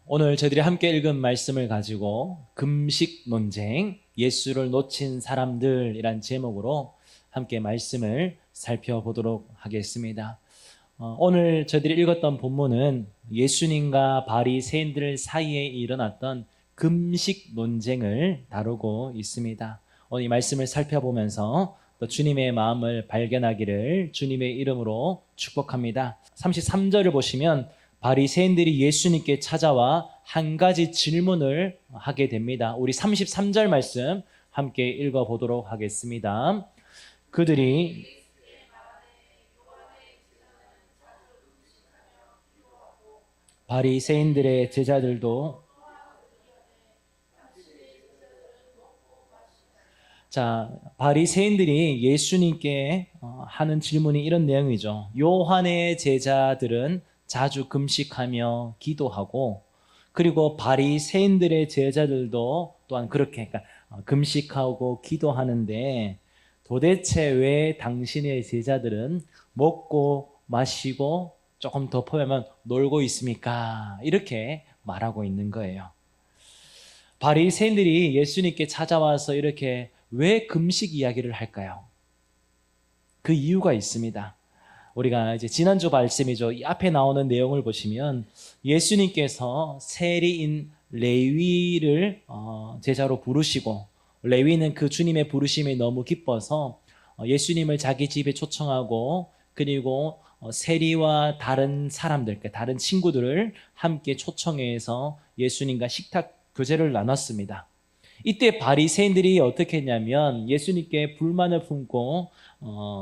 오늘 저희들이 함께 읽은 말씀을 가지고 금식 논쟁, 예수를 놓친 사람들이란 제목으로 함께 말씀을 살펴보도록 하겠습니다. 오늘 저희들이 읽었던 본문은 예수님과 바리새인들 사이에 일어났던 금식 논쟁을 다루고 있습니다. 오늘 이 말씀을 살펴보면서 또 주님의 마음을 발견하기를 주님의 이름으로 축복합니다. 33절을 보시면 바리새인들이 예수님께 찾아와 한 가지 질문을 하게 됩니다. 우리 33절 말씀 함께 읽어보도록 하겠습니다. 그들이 바리새인들의 제자들도 바리새인들이 예수님께 하는 질문이 이런 내용이죠. 요한의 제자들은 자주 금식하며 기도하고, 그리고 바리새인들의 제자들도 또한 그렇게 금식하고 기도하는데, 도대체 왜 당신의 제자들은 먹고 마시고 조금 더 포함하면 놀고 있습니까? 이렇게 말하고 있는 거예요. 바리새인들이 예수님께 찾아와서 이렇게 왜 금식 이야기를 할까요? 그 이유가 있습니다. 우리가 이제 지난주 말씀이죠. 이 앞에 나오는 내용을 보시면 예수님께서 세리인 레위를 제자로 부르시고, 레위는 그 주님의 부르심이 너무 기뻐서 예수님을 자기 집에 초청하고, 그리고 세리와 다른 사람들, 다른 친구들을 함께 초청해서 예수님과 식탁 교제를 나눴습니다. 이때 바리새인들이 어떻게 했냐면 예수님께 불만을 품고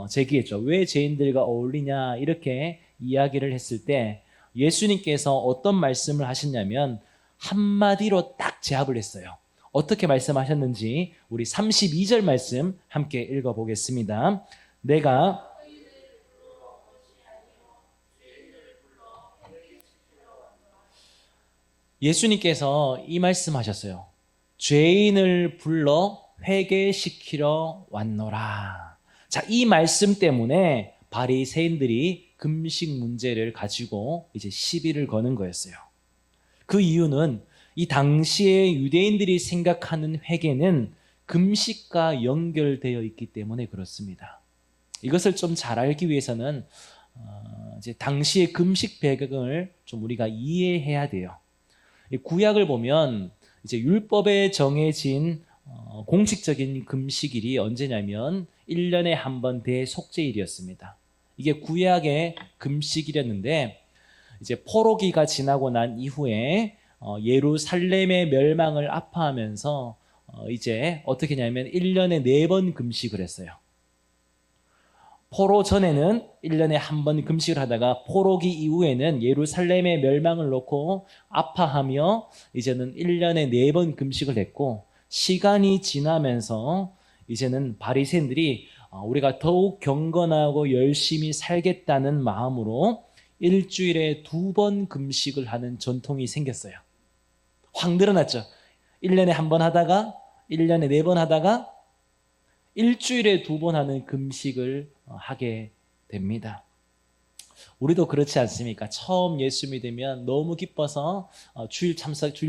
제기했죠. 왜 죄인들과 어울리냐 이렇게 이야기를 했을 때 예수님께서 어떤 말씀을 하셨냐면 한마디로 딱 제압을 했어요. 어떻게 말씀하셨는지 우리 32절 말씀 함께 읽어보겠습니다. 내가 예수님께서 이 말씀하셨어요. 죄인을 불러 회개시키러 왔노라. 자, 이 말씀 때문에 바리새인들이 금식 문제를 가지고 이제 시비를 거는 거였어요. 그 이유는 이 당시에 유대인들이 생각하는 회개는 금식과 연결되어 있기 때문에 그렇습니다. 이것을 좀 잘 알기 위해서는 이제 당시의 금식 배경을 좀 우리가 이해해야 돼요. 구약을 보면 이제 율법에 정해진 공식적인 금식일이 언제냐면 1년에 한 번 대속죄일이었습니다. 이게 구약의 금식일이었는데 이제 포로기가 지나고 난 이후에 예루살렘의 멸망을 아파하면서 이제 어떻게 했냐면 1년에 4번 금식을 했어요. 포로 전에는 1년에 한 번 금식을 하다가 포로기 이후에는 예루살렘의 멸망을 놓고 아파하며 이제는 1년에 4번 금식을 했고, 시간이 지나면서 이제는 바리새인들이 우리가 더욱 경건하고 열심히 살겠다는 마음으로 일주일에 2번 금식을 하는 전통이 생겼어요. 확 늘어났죠. 1년에 한 번 하다가 1년에 4번 하다가 일주일에 2번 하는 금식을 하게 됩니다. 우리도 그렇지 않습니까? 처음 예수 믿으면 너무 기뻐서 주일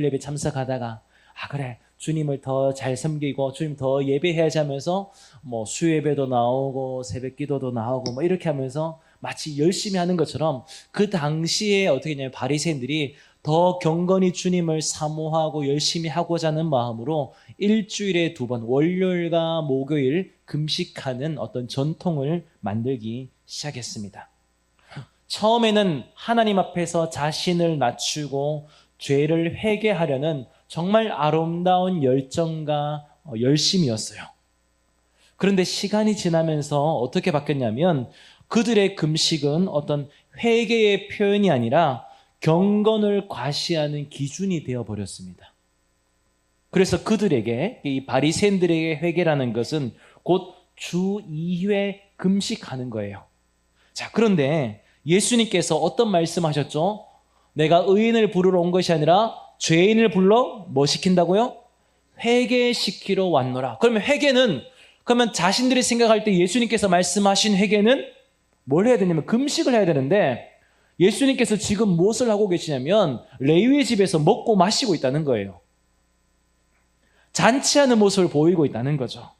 예배 참석하다가 그래 주님을 더 잘 섬기고 주님 더 예배해야지 하면서 수예배도 나오고 새벽기도도 나오고 이렇게 하면서 마치 열심히 하는 것처럼 그 당시에 어떻게 했냐면 바리새인들이 더 경건히 주님을 사모하고 열심히 하고자 하는 마음으로 일주일에 2번 월요일과 목요일 금식하는 어떤 전통을 만들기 시작했습니다. 처음에는 하나님 앞에서 자신을 낮추고 죄를 회개하려는 정말 아름다운 열정과 열심이었어요. 그런데 시간이 지나면서 어떻게 바뀌었냐면 그들의 금식은 어떤 회개의 표현이 아니라 경건을 과시하는 기준이 되어버렸습니다. 그래서 그들에게, 이 바리새인들에게 회개라는 것은 곧 주 2회 금식하는 거예요. 자, 그런데 예수님께서 어떤 말씀하셨죠? 내가 의인을 부르러 온 것이 아니라 죄인을 불러 뭐 시킨다고요? 회개시키러 왔노라. 그러면 자신들이 생각할 때 예수님께서 말씀하신 회개는 뭘 해야 되냐면 금식을 해야 되는데 예수님께서 지금 무엇을 하고 계시냐면 레위의 집에서 먹고 마시고 있다는 거예요. 잔치하는 모습을 보이고 있다는 거죠.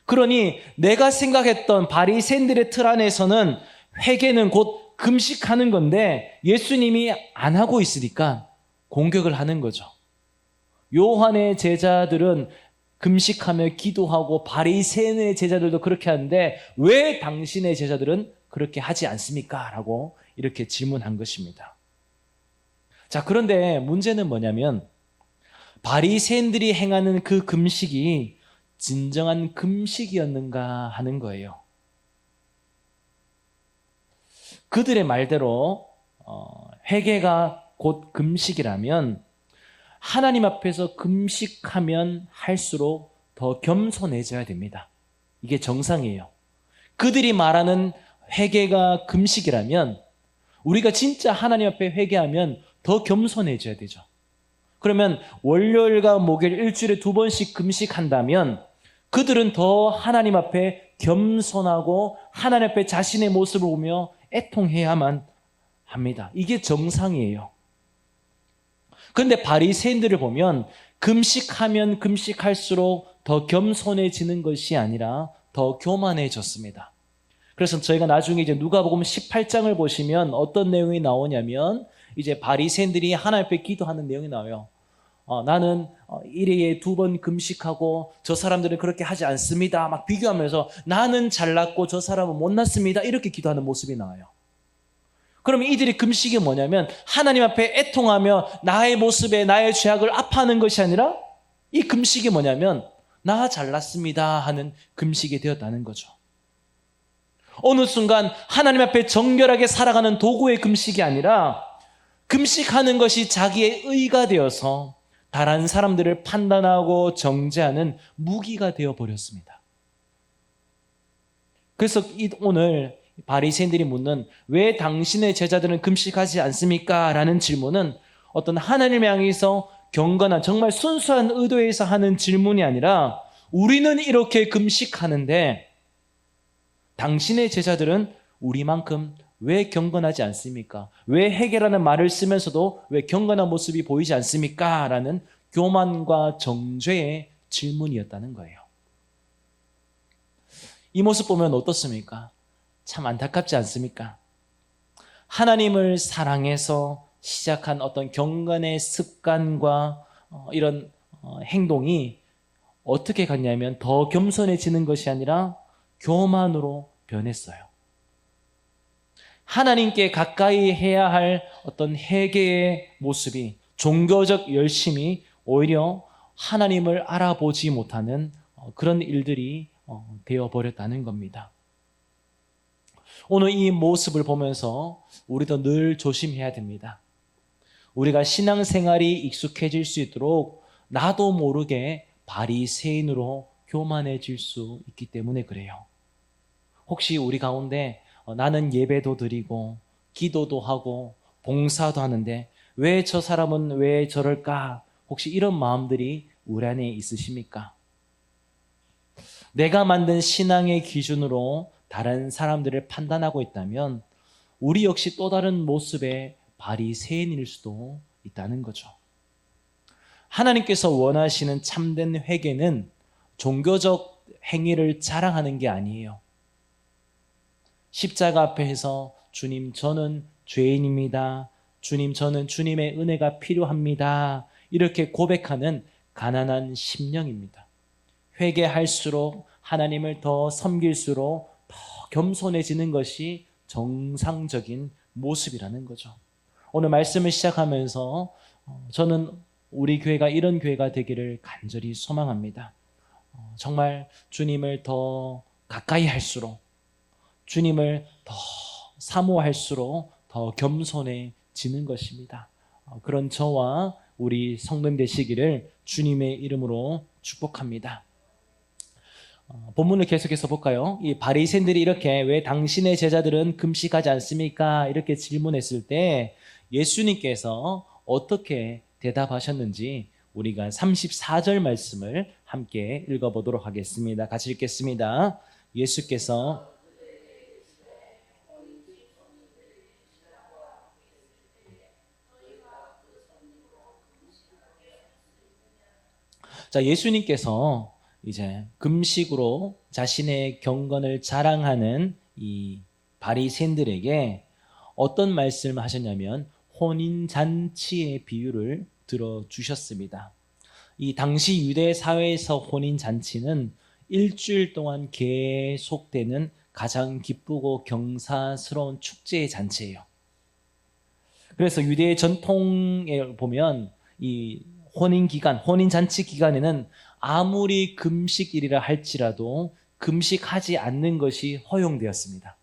그러니 내가 생각했던 바리새인들의 틀 안에서는 회개는 곧 금식하는 건데 예수님이 안 하고 있으니까 공격을 하는 거죠. 요한의 제자들은 금식하며 기도하고 바리새인의 제자들도 그렇게 하는데 왜 당신의 제자들은 그렇게 하지 않습니까? 라고 이렇게 질문한 것입니다. 자, 그런데 문제는 뭐냐면 바리새인들이 행하는 그 금식이 진정한 금식이었는가 하는 거예요. 그들의 말대로 회개가 곧 금식이라면 하나님 앞에서 금식하면 할수록 더 겸손해져야 됩니다. 이게 정상이에요. 그들이 말하는 회개가 금식이라면 우리가 진짜 하나님 앞에 회개하면 더 겸손해져야 되죠. 그러면 월요일과 목요일 일주일에 2번씩 금식한다면 그들은 더 하나님 앞에 겸손하고 하나님 앞에 자신의 모습을 보며 애통해야만 합니다. 이게 정상이에요. 그런데 바리새인들을 보면 금식하면 금식할수록 더 겸손해지는 것이 아니라 더 교만해졌습니다. 그래서 저희가 나중에 이제 누가복음 18장을 보시면 어떤 내용이 나오냐면 이제 바리새인들이 하나님 앞에 기도하는 내용이 나와요. 나는 일회에 2번 금식하고 저 사람들은 그렇게 하지 않습니다. 막 비교하면서 나는 잘났고 저 사람은 못났습니다. 이렇게 기도하는 모습이 나와요. 그러면 이들이 금식이 뭐냐면 하나님 앞에 애통하며 나의 모습에 나의 죄악을 아파하는 것이 아니라 이 금식이 뭐냐면 나 잘났습니다 하는 금식이 되었다는 거죠. 어느 순간 하나님 앞에 정결하게 살아가는 도구의 금식이 아니라 금식하는 것이 자기의 의가 되어서 다른 사람들을 판단하고 정죄하는 무기가 되어버렸습니다. 그래서 오늘 바리새인들이 묻는 왜 당신의 제자들은 금식하지 않습니까? 라는 질문은 어떤 하나님을 향해서 경건한 정말 순수한 의도에서 하는 질문이 아니라 우리는 이렇게 금식하는데 당신의 제자들은 우리만큼 왜 경건하지 않습니까? 왜 회개라는 말을 쓰면서도 왜 경건한 모습이 보이지 않습니까? 라는 교만과 정죄의 질문이었다는 거예요. 이 모습 보면 어떻습니까? 참 안타깝지 않습니까? 하나님을 사랑해서 시작한 어떤 경건의 습관과 이런 행동이 어떻게 갔냐면 더 겸손해지는 것이 아니라 교만으로 변했어요. 하나님께 가까이 해야 할 어떤 회개의 모습이 종교적 열심이 오히려 하나님을 알아보지 못하는 그런 일들이 되어버렸다는 겁니다. 오늘 이 모습을 보면서 우리도 늘 조심해야 됩니다. 우리가 신앙생활이 익숙해질 수 있도록 나도 모르게 바리새인으로 교만해질 수 있기 때문에 그래요. 혹시 우리 가운데 나는 예배도 드리고 기도도 하고 봉사도 하는데 왜 저 사람은 왜 저럴까? 혹시 이런 마음들이 우리 안에 있으십니까? 내가 만든 신앙의 기준으로 다른 사람들을 판단하고 있다면 우리 역시 또 다른 모습의 바리새인일 수도 있다는 거죠. 하나님께서 원하시는 참된 회개는 종교적 행위를 자랑하는 게 아니에요. 십자가 앞에서 주님 저는 죄인입니다. 주님 저는 주님의 은혜가 필요합니다. 이렇게 고백하는 가난한 심령입니다. 회개할수록 하나님을 더 섬길수록 더 겸손해지는 것이 정상적인 모습이라는 거죠. 오늘 말씀을 시작하면서 저는 우리 교회가 이런 교회가 되기를 간절히 소망합니다. 정말 주님을 더 가까이 할수록 주님을 더 사모할수록 더 겸손해지는 것입니다. 그런 저와 우리 성도님 되시기를 주님의 이름으로 축복합니다. 본문을 계속해서 볼까요? 이 바리새인들이 이렇게 왜 당신의 제자들은 금식하지 않습니까? 이렇게 질문했을 때 예수님께서 어떻게 대답하셨는지 우리가 34절 말씀을 함께 읽어보도록 하겠습니다. 같이 읽겠습니다. 예수께서 자, 예수님께서 이제 금식으로 자신의 경건을 자랑하는 이 바리새인들에게 어떤 말씀을 하셨냐면 혼인 잔치의 비유를 들어 주셨습니다. 이 당시 유대 사회에서 혼인 잔치는 일주일 동안 계속되는 가장 기쁘고 경사스러운 축제의 잔치예요. 그래서 유대의 전통에 보면 이 혼인 기간, 혼인 잔치 기간에는 아무리 금식일이라 할지라도 금식하지 않는 것이 허용되었습니다.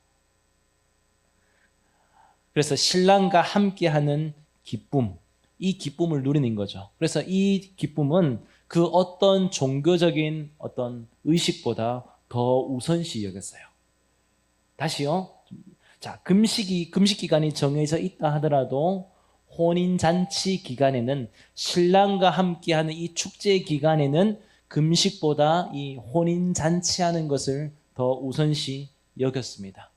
그래서 신랑과 함께하는 기쁨, 이 기쁨을 누리는 거죠. 그래서 이 기쁨은 그 어떤 종교적인 어떤 의식보다 더 우선시 여겼어요. 다시요. 자, 금식 기간이 정해져 있다 하더라도 혼인 잔치 기간에는 신랑과 함께하는 이 축제 기간에는 금식보다 이 혼인 잔치하는 것을 더 우선시 여겼습니다.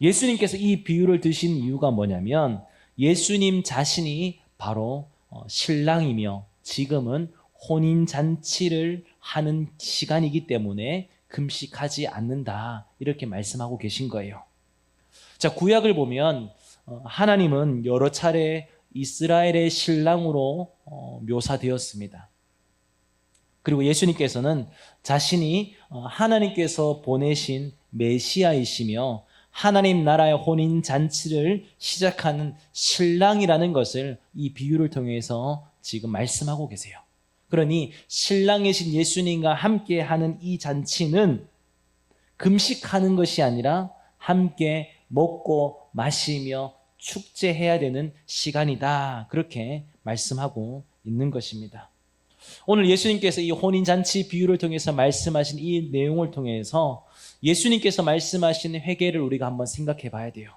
예수님께서 이 비유를 드신 이유가 뭐냐면 예수님 자신이 바로 신랑이며 지금은 혼인 잔치를 하는 시간이기 때문에 금식하지 않는다, 이렇게 말씀하고 계신 거예요. 자, 구약을 보면 하나님은 여러 차례 이스라엘의 신랑으로 묘사되었습니다. 그리고 예수님께서는 자신이 하나님께서 보내신 메시아이시며 하나님 나라의 혼인 잔치를 시작하는 신랑이라는 것을 이 비유를 통해서 지금 말씀하고 계세요. 그러니 신랑이신 예수님과 함께하는 이 잔치는 금식하는 것이 아니라 함께 먹고 마시며 축제해야 되는 시간이다, 그렇게 말씀하고 있는 것입니다. 오늘 예수님께서 이 혼인잔치 비유를 통해서 말씀하신 이 내용을 통해서 예수님께서 말씀하시는 회개를 우리가 한번 생각해 봐야 돼요.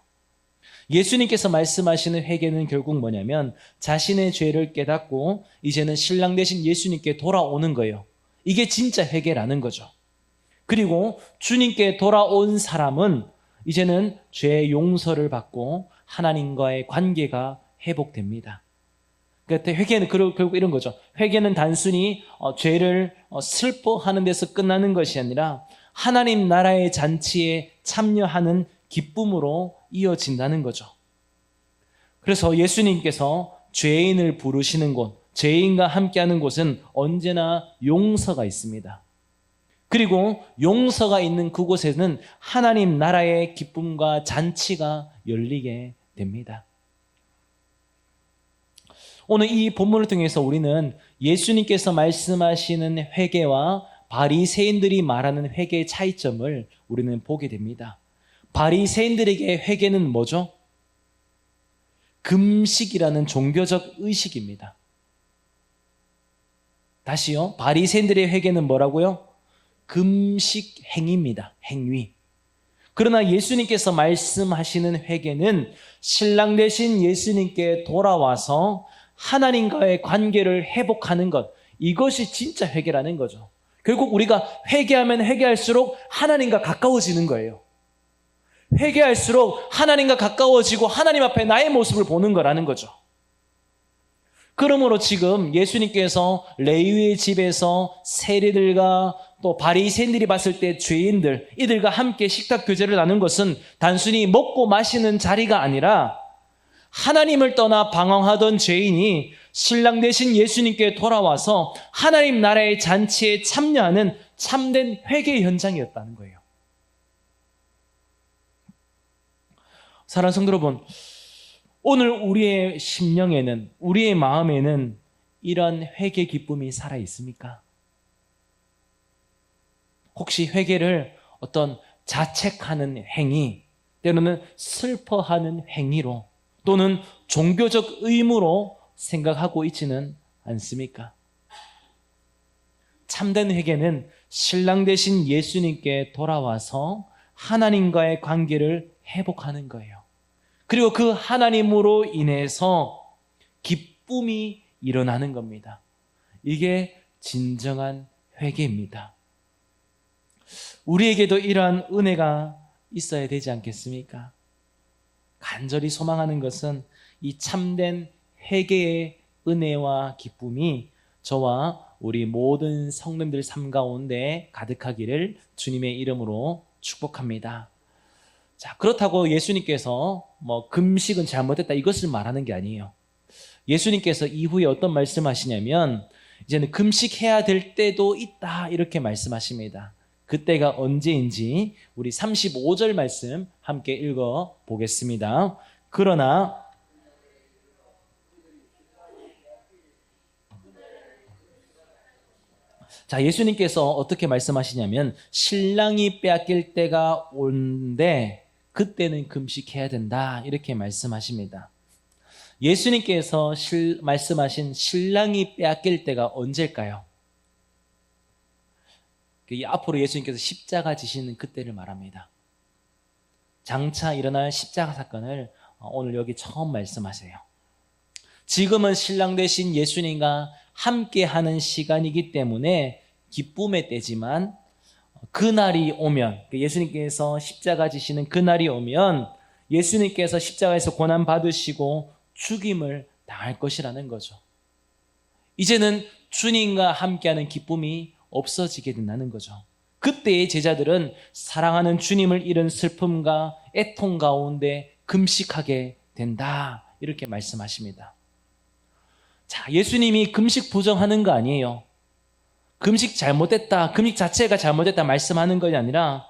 예수님께서 말씀하시는 회개는 결국 뭐냐면 자신의 죄를 깨닫고 이제는 신랑 되신 예수님께 돌아오는 거예요. 이게 진짜 회개라는 거죠. 그리고 주님께 돌아온 사람은 이제는 죄의 용서를 받고 하나님과의 관계가 회복됩니다. 그러니까 회개는 결국 이런 거죠. 회개는 단순히 죄를 슬퍼하는 데서 끝나는 것이 아니라 하나님 나라의 잔치에 참여하는 기쁨으로 이어진다는 거죠. 그래서 예수님께서 죄인을 부르시는 곳, 죄인과 함께하는 곳은 언제나 용서가 있습니다. 그리고 용서가 있는 그곳에는 하나님 나라의 기쁨과 잔치가 열리게 됩니다. 오늘 이 본문을 통해서 우리는 예수님께서 말씀하시는 회개와 바리새인들이 말하는 회개의 차이점을 우리는 보게 됩니다. 바리새인들에게 회개는 뭐죠? 금식이라는 종교적 의식입니다. 다시요. 바리새인들의 회개는 뭐라고요? 금식 행위입니다. 행위. 그러나 예수님께서 말씀하시는 회개는 신랑 되신 예수님께 돌아와서 하나님과의 관계를 회복하는 것, 이것이 진짜 회개라는 거죠. 결국 우리가 회개하면 회개할수록 하나님과 가까워지는 거예요. 회개할수록 하나님과 가까워지고 하나님 앞에 나의 모습을 보는 거라는 거죠. 그러므로 지금 예수님께서 레위의 집에서 세리들과 또 바리새인들이 봤을 때 죄인들, 이들과 함께 식탁 교제를 나눈 것은 단순히 먹고 마시는 자리가 아니라 하나님을 떠나 방황하던 죄인이 신랑 되신 예수님께 돌아와서 하나님 나라의 잔치에 참여하는 참된 회개 현장이었다는 거예요. 사랑하는 성도 여러분, 오늘 우리의 심령에는, 우리의 마음에는 이런 회개 기쁨이 살아 있습니까? 혹시 회개를 어떤 자책하는 행위, 때로는 슬퍼하는 행위로 또는 종교적 의무로 생각하고 있지는 않습니까? 참된 회개는 신랑 되신 예수님께 돌아와서 하나님과의 관계를 회복하는 거예요. 그리고 그 하나님으로 인해서 기쁨이 일어나는 겁니다. 이게 진정한 회개입니다. 우리에게도 이러한 은혜가 있어야 되지 않겠습니까? 간절히 소망하는 것은 이 참된 회개의 은혜와 기쁨이 저와 우리 모든 성도님들 삶 가운데 가득하기를 주님의 이름으로 축복합니다. 자, 그렇다고 예수님께서 금식은 잘못됐다 이것을 말하는 게 아니에요. 예수님께서 이후에 어떤 말씀하시냐면 이제는 금식해야 될 때도 있다 이렇게 말씀하십니다. 그때가 언제인지 우리 35절 말씀 함께 읽어 보겠습니다. 그러나 자, 예수님께서 어떻게 말씀하시냐면 신랑이 빼앗길 때가 온데 그때는 금식해야 된다 이렇게 말씀하십니다. 예수님께서 말씀하신 신랑이 빼앗길 때가 언제일까요? 앞으로 예수님께서 십자가 지시는 그때를 말합니다. 장차 일어날 십자가 사건을 오늘 여기 처음 말씀하세요. 지금은 신랑 되신 예수님과 함께하는 시간이기 때문에 기쁨의 때지만 그날이 오면, 예수님께서 십자가 지시는 그날이 오면 예수님께서 십자가에서 고난받으시고 죽임을 당할 것이라는 거죠. 이제는 주님과 함께하는 기쁨이 없어지게 된다는 거죠. 그때의 제자들은 사랑하는 주님을 잃은 슬픔과 애통 가운데 금식하게 된다 이렇게 말씀하십니다. 자, 예수님이 금식 부정하는 거 아니에요. 금식 잘못됐다, 금식 자체가 잘못됐다 말씀하는 것이 아니라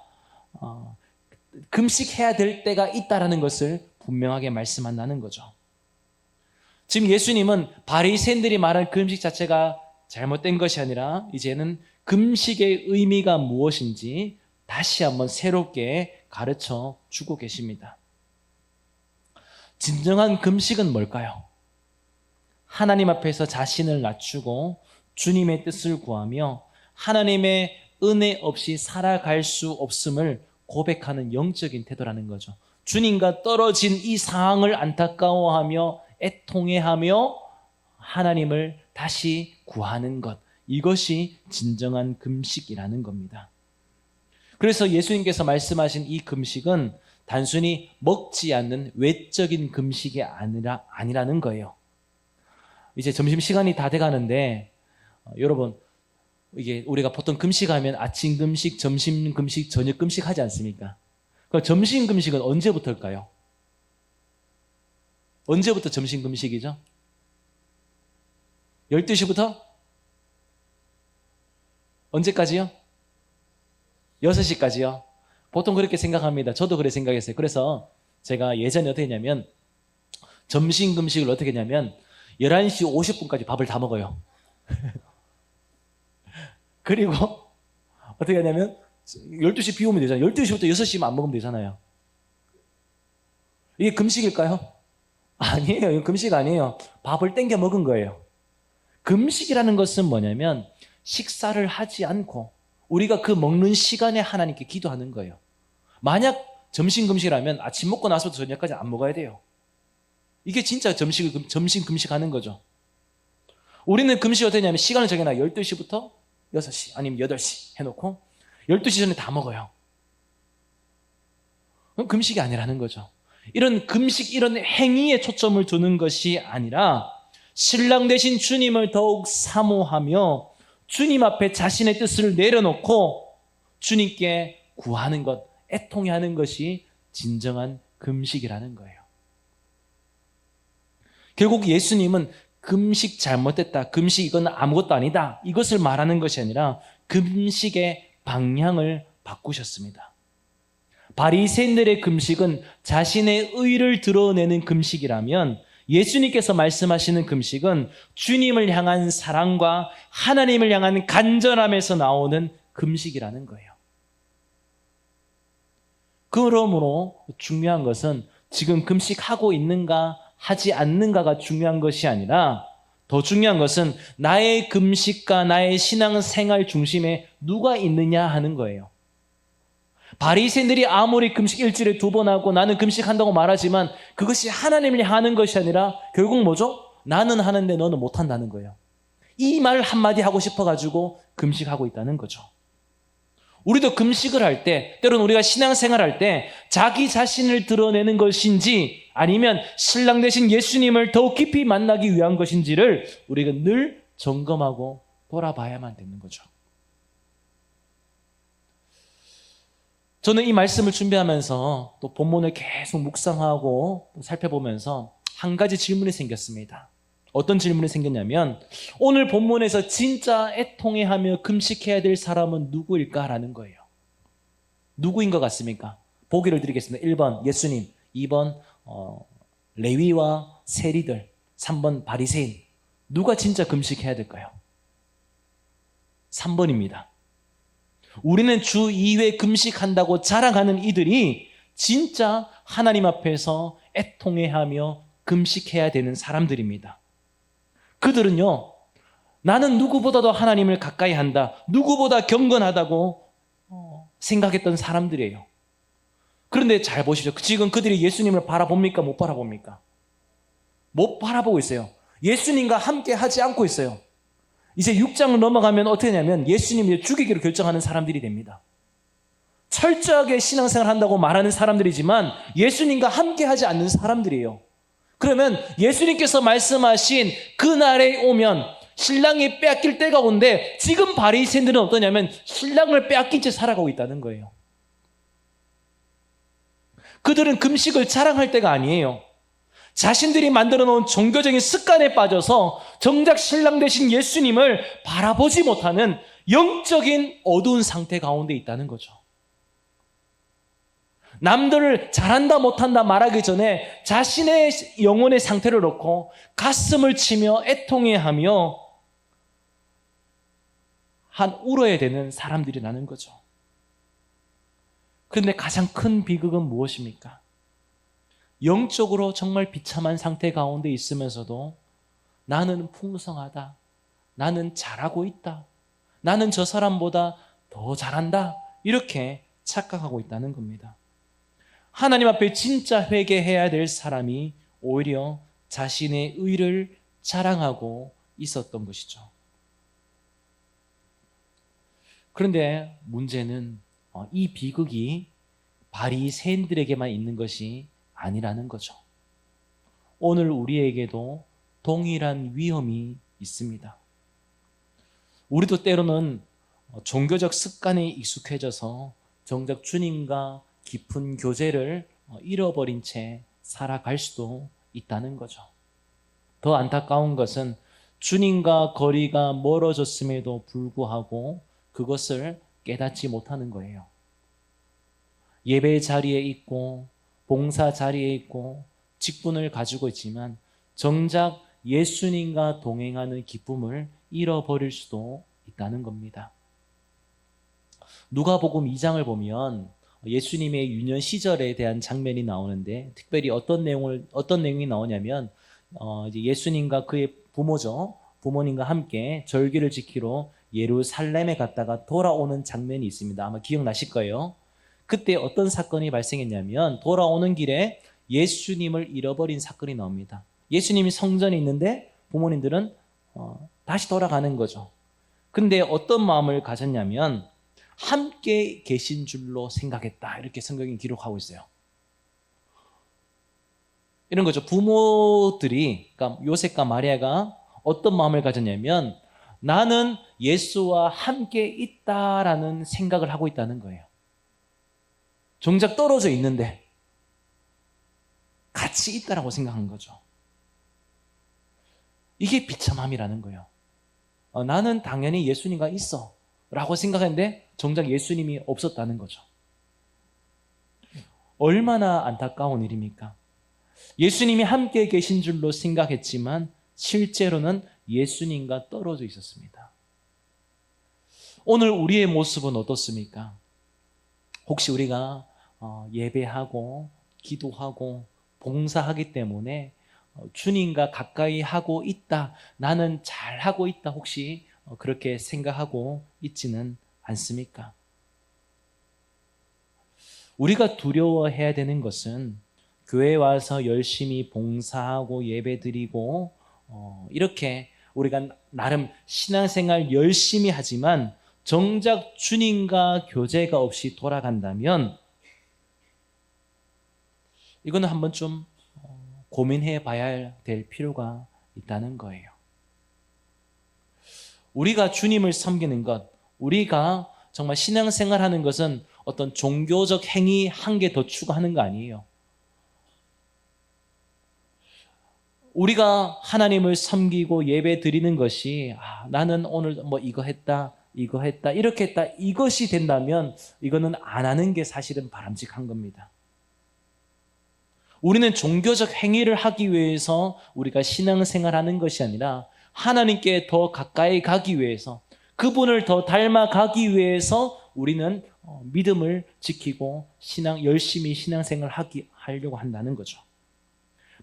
금식해야 될 때가 있다라는 것을 분명하게 말씀한다는 거죠. 지금 예수님은 바리새인들이 말한 금식 자체가 잘못된 것이 아니라 이제는 금식의 의미가 무엇인지 다시 한번 새롭게 가르쳐 주고 계십니다. 진정한 금식은 뭘까요? 하나님 앞에서 자신을 낮추고 주님의 뜻을 구하며 하나님의 은혜 없이 살아갈 수 없음을 고백하는 영적인 태도라는 거죠. 주님과 떨어진 이 상황을 안타까워하며 애통해하며 하나님을 다시 구하는 것, 이것이 진정한 금식이라는 겁니다. 그래서 예수님께서 말씀하신 이 금식은 단순히 먹지 않는 외적인 금식이 아니라는 거예요. 이제 점심시간이 다 돼가는데 여러분, 이게 우리가 보통 금식하면 아침 금식, 점심 금식, 저녁 금식 하지 않습니까? 그럼 점심 금식은 언제부터일까요? 언제부터 점심 금식이죠? 12시부터? 언제까지요? 6시까지요? 보통 그렇게 생각합니다. 저도 그렇게 생각했어요. 그래서 제가 예전에 어떻게 했냐면 점심 금식을 어떻게 했냐면 11시 50분까지 밥을 다 먹어요. 그리고 어떻게 하냐면 12시 비 오면 되잖아요. 12시부터 6시만 안 먹으면 되잖아요. 이게 금식일까요? 아니에요. 이거 금식 아니에요. 밥을 땡겨 먹은 거예요. 금식이라는 것은 뭐냐면 식사를 하지 않고 우리가 그 먹는 시간에 하나님께 기도하는 거예요. 만약 점심 금식이라면 아침 먹고 나서부터 저녁까지 안 먹어야 돼요. 이게 진짜 점심 금식하는 거죠. 우리는 금식이 어떻게 하냐면 시간을 정해놔. 12시부터 6시 아니면 8시 해놓고 12시 전에 다 먹어요. 그럼 금식이 아니라는 거죠. 이런 금식, 이런 행위에 초점을 두는 것이 아니라 신랑 되신 주님을 더욱 사모하며 주님 앞에 자신의 뜻을 내려놓고 주님께 구하는 것, 애통해하는 것이 진정한 금식이라는 거예요. 결국 예수님은 금식 잘못됐다, 금식 이건 아무것도 아니다, 이것을 말하는 것이 아니라 금식의 방향을 바꾸셨습니다. 바리새인들의 금식은 자신의 의를 드러내는 금식이라면 예수님께서 말씀하시는 금식은 주님을 향한 사랑과 하나님을 향한 간절함에서 나오는 금식이라는 거예요. 그러므로 중요한 것은 지금 금식하고 있는가 하지 않는가가 중요한 것이 아니라 더 중요한 것은 나의 금식과 나의 신앙생활 중심에 누가 있느냐 하는 거예요. 바리새인들이 아무리 금식 일주일에 2번 하고 나는 금식한다고 말하지만 그것이 하나님을 향하는 것이 아니라 결국 뭐죠? 나는 하는데 너는 못한다는 거예요. 이 말 한마디 하고 싶어가지고 금식하고 있다는 거죠. 우리도 금식을 할 때, 때로는 우리가 신앙생활할 때 자기 자신을 드러내는 것인지 아니면 신랑 되신 예수님을 더욱 깊이 만나기 위한 것인지를 우리가 늘 점검하고 돌아봐야만 되는 거죠. 저는 이 말씀을 준비하면서 또 본문을 계속 묵상하고 살펴보면서 한 가지 질문이 생겼습니다. 어떤 질문이 생겼냐면 오늘 본문에서 진짜 애통해하며 금식해야 될 사람은 누구일까라는 거예요. 누구인 것 같습니까? 보기를 드리겠습니다. 1번 예수님, 2번 레위와 세리들, 3번 바리새인. 누가 진짜 금식해야 될까요? 3번입니다. 우리는 주 2회 금식한다고 자랑하는 이들이 진짜 하나님 앞에서 애통해하며 금식해야 되는 사람들입니다. 그들은요, 나는 누구보다도 하나님을 가까이 한다, 누구보다 경건하다고 생각했던 사람들이에요. 그런데 잘 보시죠. 지금 그들이 예수님을 바라봅니까? 못 바라봅니까? 못 바라보고 있어요. 예수님과 함께 하지 않고 있어요. 이제 6장을 넘어가면 어떻게 되냐면 예수님을 죽이기로 결정하는 사람들이 됩니다. 철저하게 신앙생활 한다고 말하는 사람들이지만 예수님과 함께 하지 않는 사람들이에요. 그러면 예수님께서 말씀하신 그날에 오면 신랑이 빼앗길 때가 온데 지금 바리새인들은 어떠냐면 신랑을 빼앗긴 채 살아가고 있다는 거예요. 그들은 금식을 자랑할 때가 아니에요. 자신들이 만들어 놓은 종교적인 습관에 빠져서 정작 신랑 되신 예수님을 바라보지 못하는 영적인 어두운 상태 가운데 있다는 거죠. 남들을 잘한다 못한다 말하기 전에 자신의 영혼의 상태를 놓고 가슴을 치며 애통해하며 울어야 되는 사람들이라는 거죠. 그런데 가장 큰 비극은 무엇입니까? 영적으로 정말 비참한 상태 가운데 있으면서도 나는 풍성하다, 나는 잘하고 있다, 나는 저 사람보다 더 잘한다, 이렇게 착각하고 있다는 겁니다. 하나님 앞에 진짜 회개해야 될 사람이 오히려 자신의 의를 자랑하고 있었던 것이죠. 그런데 문제는 이 비극이 바리새인들에게만 있는 것이 아니라는 거죠. 오늘 우리에게도 동일한 위험이 있습니다. 우리도 때로는 종교적 습관에 익숙해져서 정작 주님과 깊은 교제를 잃어버린 채 살아갈 수도 있다는 거죠. 더 안타까운 것은 주님과 거리가 멀어졌음에도 불구하고 그것을 깨닫지 못하는 거예요. 예배 자리에 있고 봉사 자리에 있고 직분을 가지고 있지만 정작 예수님과 동행하는 기쁨을 잃어버릴 수도 있다는 겁니다. 누가복음 2장을 보면 예수님의 유년 시절에 대한 장면이 나오는데 특별히 어떤 내용이 나오냐면 이제 예수님과 그의 부모님과 함께 절기를 지키러 예루살렘에 갔다가 돌아오는 장면이 있습니다. 아마 기억나실 거예요. 그때 어떤 사건이 발생했냐면 돌아오는 길에 예수님을 잃어버린 사건이 나옵니다. 예수님이 성전에 있는데 부모님들은 다시 돌아가는 거죠. 근데 어떤 마음을 가졌냐면 함께 계신 줄로 생각했다. 이렇게 성경이 기록하고 있어요. 이런 거죠. 부모들이, 그러니까 요셉과 마리아가 어떤 마음을 가졌냐면 나는 예수와 함께 있다라는 생각을 하고 있다는 거예요. 정작 떨어져 있는데 같이 있다라고 생각한 거죠. 이게 비참함이라는 거예요. 나는 당연히 예수님과 있어 라고 생각했는데 정작 예수님이 없었다는 거죠. 얼마나 안타까운 일입니까? 예수님이 함께 계신 줄로 생각했지만 실제로는 예수님과 떨어져 있었습니다. 오늘 우리의 모습은 어떻습니까? 혹시 우리가 예배하고 기도하고 봉사하기 때문에 주님과 가까이 하고 있다, 나는 잘하고 있다, 혹시 그렇게 생각하고 있지는 않습니까? 우리가 두려워해야 되는 것은 교회에 와서 열심히 봉사하고 예배드리고 이렇게 우리가 나름 신앙생활 열심히 하지만 정작 주님과 교제가 없이 돌아간다면 이거는 한번 좀 고민해 봐야 될 필요가 있다는 거예요. 우리가 주님을 섬기는 것, 우리가 정말 신앙생활하는 것은 어떤 종교적 행위 한 개 더 추가하는 거 아니에요. 우리가 하나님을 섬기고 예배 드리는 것이 나는 오늘 뭐 이거 했다 이렇게 했다 이것이 된다면 이거는 안 하는 게 사실은 바람직한 겁니다. 우리는 종교적 행위를 하기 위해서 우리가 신앙생활하는 것이 아니라 하나님께 더 가까이 가기 위해서, 그분을 더 닮아가기 위해서 우리는 믿음을 지키고 열심히 신앙생활을 하려고 한다는 거죠.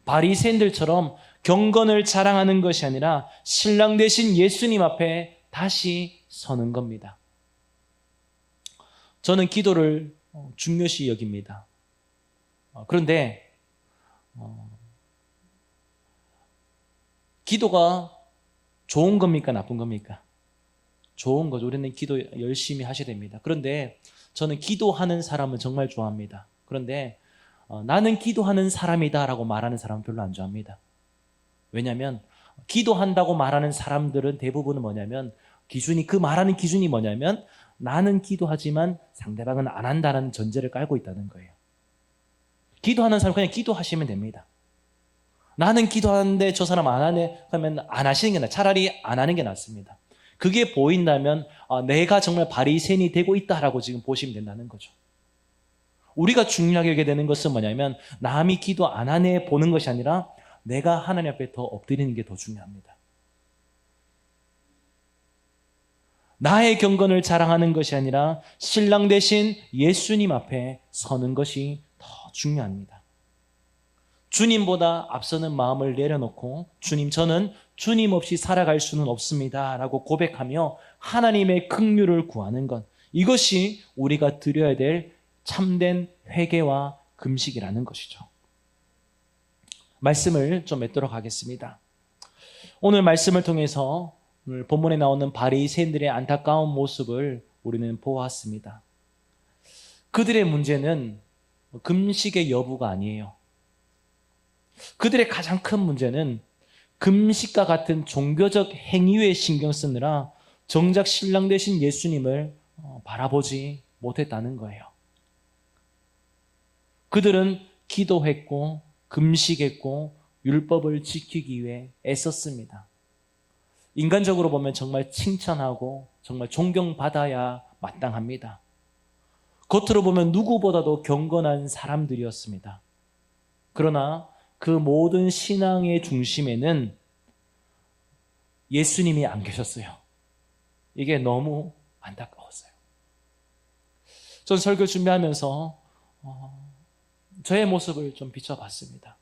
바리새인들처럼 경건을 자랑하는 것이 아니라 신랑 되신 예수님 앞에 다시 서는 겁니다. 저는 기도를 중요시 여깁니다. 그런데 기도가 좋은 겁니까? 나쁜 겁니까? 좋은 거죠. 우리는 기도 열심히 하셔야 됩니다. 그런데 저는 기도하는 사람은 정말 좋아합니다. 그런데 나는 기도하는 사람이다 라고 말하는 사람은 별로 안 좋아합니다. 왜냐하면 기도한다고 말하는 사람들은 대부분은 뭐냐면 그 말하는 기준이 뭐냐면 나는 기도하지만 상대방은 안 한다는 전제를 깔고 있다는 거예요. 기도하는 사람 그냥 기도하시면 됩니다. 나는 기도하는데 저 사람 안 하네 하면 안 하시는 게 나아요. 차라리 안 하는 게 낫습니다. 그게 보인다면 내가 정말 바리새인이 되고 있다라고 지금 보시면 된다는 거죠. 우리가 중요하게 여기게 되는 것은 뭐냐면 남이 기도 안 하네 보는 것이 아니라 내가 하나님 앞에 더 엎드리는 게 더 중요합니다. 나의 경건을 자랑하는 것이 아니라 신랑 되신 예수님 앞에 서는 것이 더 중요합니다. 주님보다 앞서는 마음을 내려놓고 주님, 저는 주님 없이 살아갈 수는 없습니다 라고 고백하며 하나님의 긍휼을 구하는 것, 이것이 우리가 드려야 될 참된 회개와 금식이라는 것이죠. 말씀을 좀 맺도록 하겠습니다. 오늘 말씀을 통해서 오늘 본문에 나오는 바리새인들의 안타까운 모습을 우리는 보았습니다. 그들의 문제는 금식의 여부가 아니에요. 그들의 가장 큰 문제는 금식과 같은 종교적 행위에 신경 쓰느라 정작 신랑 되신 예수님을 바라보지 못했다는 거예요. 그들은 기도했고 금식했고 율법을 지키기 위해 애썼습니다. 인간적으로 보면 정말 칭찬하고 정말 존경받아야 마땅합니다. 겉으로 보면 누구보다도 경건한 사람들이었습니다. 그러나 그 모든 신앙의 중심에는 예수님이 안 계셨어요. 이게 너무 안타까웠어요. 전 설교 준비하면서 저의 모습을 좀 비춰봤습니다.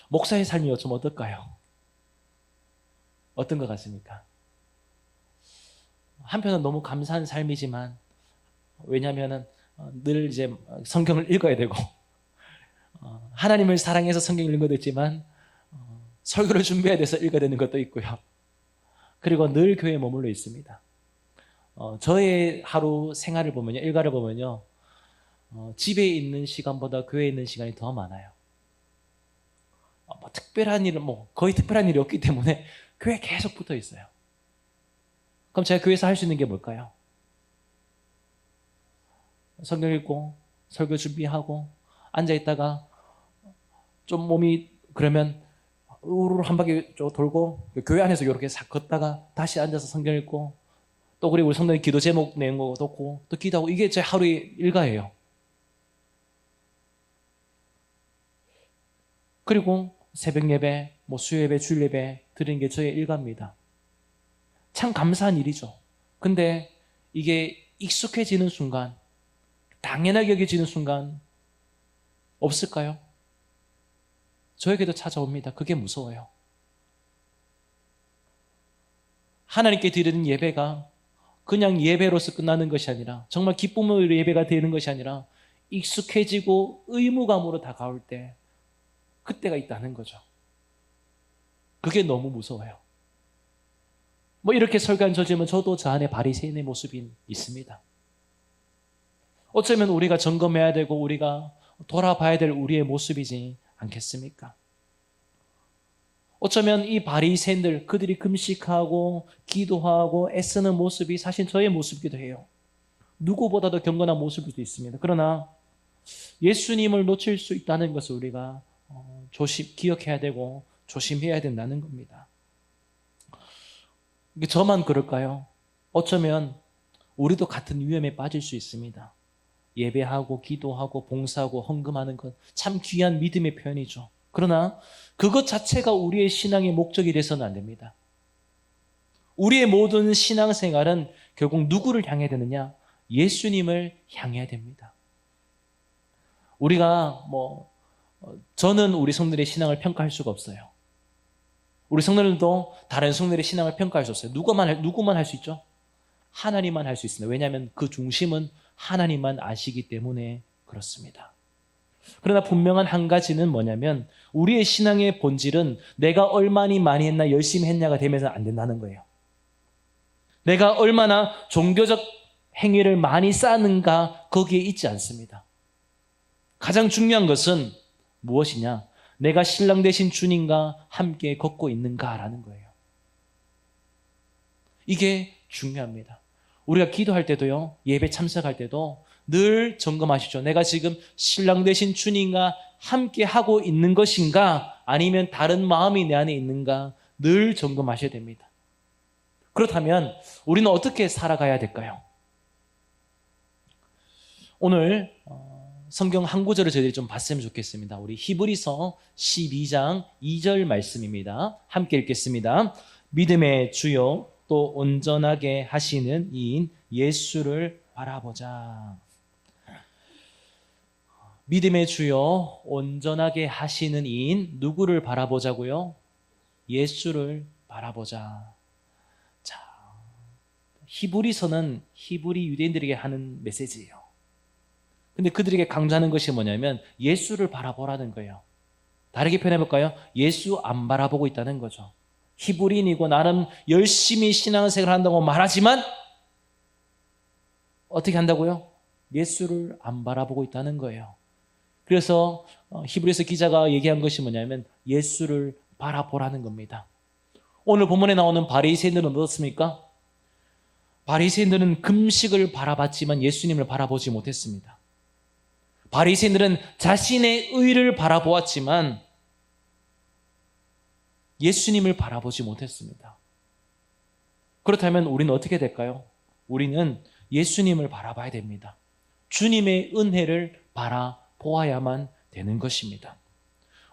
목사의 삶이 어쩜 어떨까요? 어떤 것 같습니까? 한편은 너무 감사한 삶이지만, 왜냐하면 늘 이제 성경을 읽어야 되고 하나님을 사랑해서 성경 읽는 것도 있지만 설교를 준비해야 돼서 읽어야 되는 것도 있고요. 그리고 늘 교회에 머물러 있습니다. 저의 하루 생활을 보면요, 일과를 보면요, 집에 있는 시간보다 교회에 있는 시간이 더 많아요. 특별한 일은 거의 특별한 일이 없기 때문에 교회에 계속 붙어 있어요. 그럼 제가 교회에서 할 수 있는 게 뭘까요? 성경 읽고 설교 준비하고 앉아 있다가 좀 몸이 그러면 우르르 한 바퀴 돌고 교회 안에서 이렇게 싹 걷다가 다시 앉아서 성경 읽고 또 그리고 우리 성도님 기도 제목 내는 거 듣고 또 기도하고, 이게 제 하루의 일과예요. 그리고 새벽 예배, 수요 예배, 주일 예배 드리는 게 저의 일과입니다. 참 감사한 일이죠. 근데 이게 익숙해지는 순간, 당연하게 여겨지는 순간 없을까요? 저에게도 찾아옵니다. 그게 무서워요. 하나님께 드리는 예배가 그냥 예배로서 끝나는 것이 아니라, 정말 기쁨으로 예배가 되는 것이 아니라 익숙해지고 의무감으로 다가올 때, 그때가 있다는 거죠. 그게 너무 무서워요. 이렇게 설교한 저지만 저도 저 안에 바리새인의 모습이 있습니다. 어쩌면 우리가 점검해야 되고 우리가 돌아봐야 될 우리의 모습이지 않겠습니까? 어쩌면 이 바리새인들, 그들이 금식하고 기도하고 애쓰는 모습이 사실 저의 모습이기도 해요. 누구보다도 경건한 모습일 수도 있습니다. 그러나 예수님을 놓칠 수 있다는 것을 우리가 기억해야 되고 조심해야 된다는 겁니다. 저만 그럴까요? 어쩌면 우리도 같은 위험에 빠질 수 있습니다. 예배하고 기도하고 봉사하고 헌금하는 것 참 귀한 믿음의 표현이죠. 그러나 그것 자체가 우리의 신앙의 목적이 돼서는 안 됩니다. 우리의 모든 신앙생활은 결국 누구를 향해야 되느냐? 예수님을 향해야 됩니다. 우리가 저는 우리 성도들의 신앙을 평가할 수가 없어요. 우리 성도들도 다른 성도들의 신앙을 평가할 수 없어요. 누구만 할 수 있죠? 하나님만 할 수 있습니다. 왜냐하면 그 중심은 하나님만 아시기 때문에 그렇습니다. 그러나 분명한 한 가지는 뭐냐면 우리의 신앙의 본질은 내가 얼마나 많이 했나 열심히 했냐가 되면서 안 된다는 거예요. 내가 얼마나 종교적 행위를 많이 쌓는가 거기에 있지 않습니다. 가장 중요한 것은 무엇이냐? 내가 신랑 되신 주님과 함께 걷고 있는가라는 거예요. 이게 중요합니다. 우리가 기도할 때도요, 예배 참석할 때도 늘 점검하시죠. 내가 지금 신랑 되신 주님과 함께 하고 있는 것인가 아니면 다른 마음이 내 안에 있는가 늘 점검하셔야 됩니다. 그렇다면 우리는 어떻게 살아가야 될까요? 오늘 성경 한 구절을 저희들이 좀 봤으면 좋겠습니다. 우리 히브리서 12장 2절 말씀입니다. 함께 읽겠습니다. 믿음의 주요 또 온전하게 하시는 이인 예수를 바라보자. 믿음의 주요 온전하게 하시는 이인 누구를 바라보자고요? 예수를 바라보자. 자, 히브리서는 히브리 유대인들에게 하는 메시지예요. 근데 그들에게 강조하는 것이 뭐냐면 예수를 바라보라는 거예요. 다르게 표현해볼까요? 예수 안 바라보고 있다는 거죠. 히브리인이고 나름 열심히 신앙생활을 한다고 말하지만 어떻게 한다고요? 예수를 안 바라보고 있다는 거예요. 그래서 히브리서 기자가 얘기한 것이 뭐냐면 예수를 바라보라는 겁니다. 오늘 본문에 나오는 바리새인들은 어떻습니까? 바리새인들은 금식을 바라봤지만 예수님을 바라보지 못했습니다. 바리새인들은 자신의 의를 바라보았지만 예수님을 바라보지 못했습니다. 그렇다면 우리는 어떻게 될까요? 우리는 예수님을 바라봐야 됩니다. 주님의 은혜를 바라보아야만 되는 것입니다.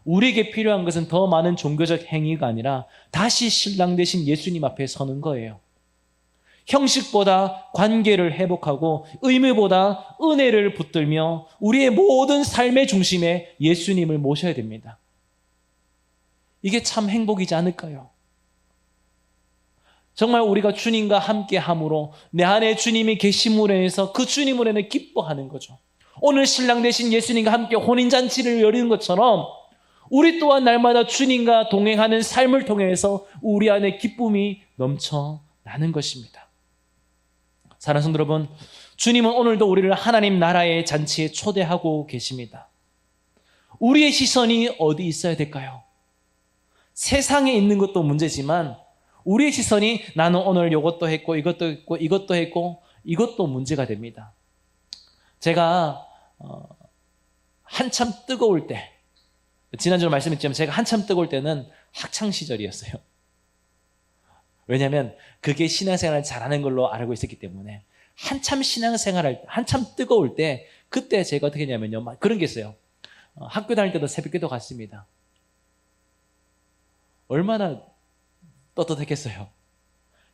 우리에게 필요한 것은 더 많은 종교적 행위가 아니라 다시 신랑 되신 예수님 앞에 서는 거예요. 형식보다 관계를 회복하고 의무보다 은혜를 붙들며 우리의 모든 삶의 중심에 예수님을 모셔야 됩니다. 이게 참 행복이지 않을까요? 정말 우리가 주님과 함께함으로 내 안에 주님이 계심으로 해서 그 주님으로 인해 기뻐하는 거죠. 오늘 신랑 되신 예수님과 함께 혼인잔치를 여리는 것처럼 우리 또한 날마다 주님과 동행하는 삶을 통해서 우리 안에 기쁨이 넘쳐나는 것입니다. 사랑하는 성도 여러분, 주님은 오늘도 우리를 하나님 나라의 잔치에 초대하고 계십니다. 우리의 시선이 어디 있어야 될까요? 세상에 있는 것도 문제지만 우리의 시선이 나는 오늘 이것도 했고 이것도 했고 이것도 했고 이것도 문제가 됩니다. 제가 한참 뜨거울 때, 지난주에 말씀했지만 제가 한참 뜨거울 때는 학창시절이었어요. 왜냐하면 그게 신앙생활을 잘하는 걸로 알고 있었기 때문에 한참 신앙생활할 때, 한참 뜨거울 때 그때 제가 어떻게 했냐면요, 그런 게 있어요. 학교 다닐 때도 새벽기도 갔습니다. 얼마나 떳떳했겠어요.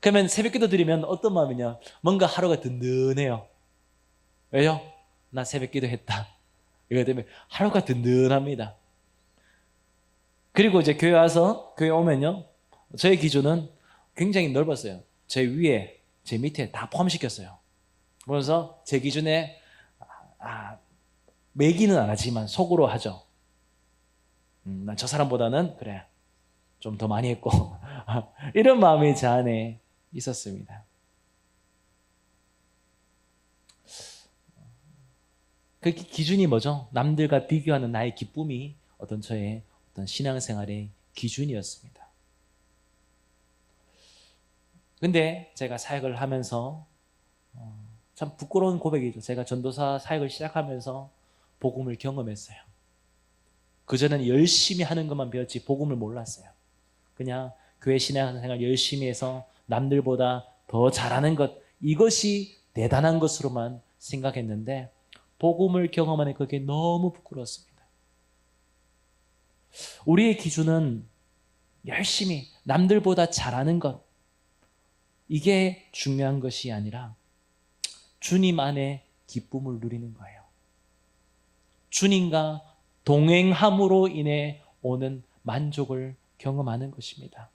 그러면 새벽기도 드리면 어떤 마음이냐, 뭔가 하루가 든든해요. 왜요? 나 새벽기도 했다. 이거 때문에 하루가 든든합니다. 그리고 이제 교회 오면요, 저의 기준은 굉장히 넓었어요. 제 위에, 제 밑에 다 포함시켰어요. 그래서 제 기준에 매기는 안 하지만 속으로 하죠. 난 저 사람보다는 그래 좀 더 많이 했고 이런 마음이 제 안에 있었습니다. 그 기준이 뭐죠? 남들과 비교하는 나의 기쁨이 저의 신앙생활의 기준이었습니다. 근데 제가 사역을 하면서 참 부끄러운 고백이죠. 제가 전도사 사역을 시작하면서 복음을 경험했어요. 그전에는 열심히 하는 것만 배웠지 복음을 몰랐어요. 그냥 교회 신앙생활 열심히 해서 남들보다 더 잘하는 것, 이것이 대단한 것으로만 생각했는데 복음을 경험하니 그게 너무 부끄러웠습니다. 우리의 기준은 열심히 남들보다 잘하는 것, 이게 중요한 것이 아니라 주님 안에 기쁨을 누리는 거예요. 주님과 동행함으로 인해 오는 만족을 경험하는 것입니다.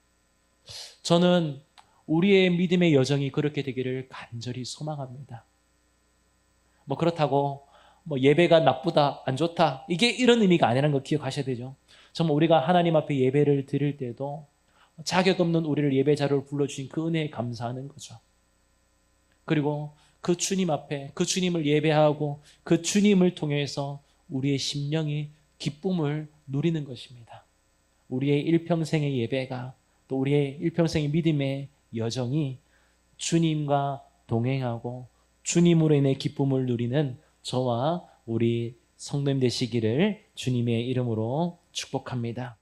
저는 우리의 믿음의 여정이 그렇게 되기를 간절히 소망합니다. 그렇다고 예배가 나쁘다, 안 좋다, 이게 이런 의미가 아니라는 거 기억하셔야 되죠. 정말 우리가 하나님 앞에 예배를 드릴 때도 자격 없는 우리를 예배자로 불러주신 그 은혜에 감사하는 거죠. 그리고 그 주님 앞에 그 주님을 예배하고 그 주님을 통해서 우리의 심령이 기쁨을 누리는 것입니다. 우리의 일평생의 예배가 또 우리의 일평생의 믿음의 여정이 주님과 동행하고 주님으로 인해 기쁨을 누리는 저와 우리 성도님 되시기를 주님의 이름으로 축복합니다.